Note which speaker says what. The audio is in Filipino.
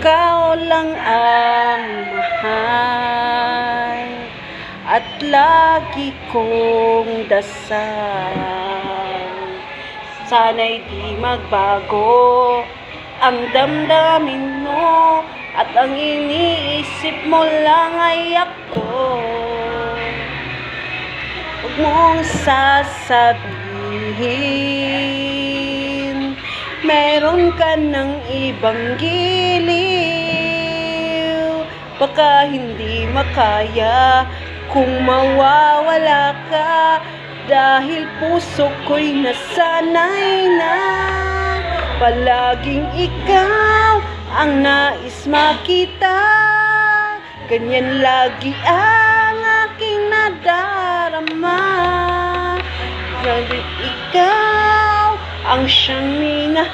Speaker 1: Ikaw lang ang mahal at lagi kong dasal. Sana'y di magbago ang damdamin mo at ang iniisip mo lang ay ako. Huwag mong sasabihin meron ka ng ibang giliw. Baka hindi makaya kung mawawala ka, dahil puso ko'y nasanay na palaging ikaw ang nais makita. Ganyan lagi ang aking nadarama, dahil ikaw ang siyang minahal.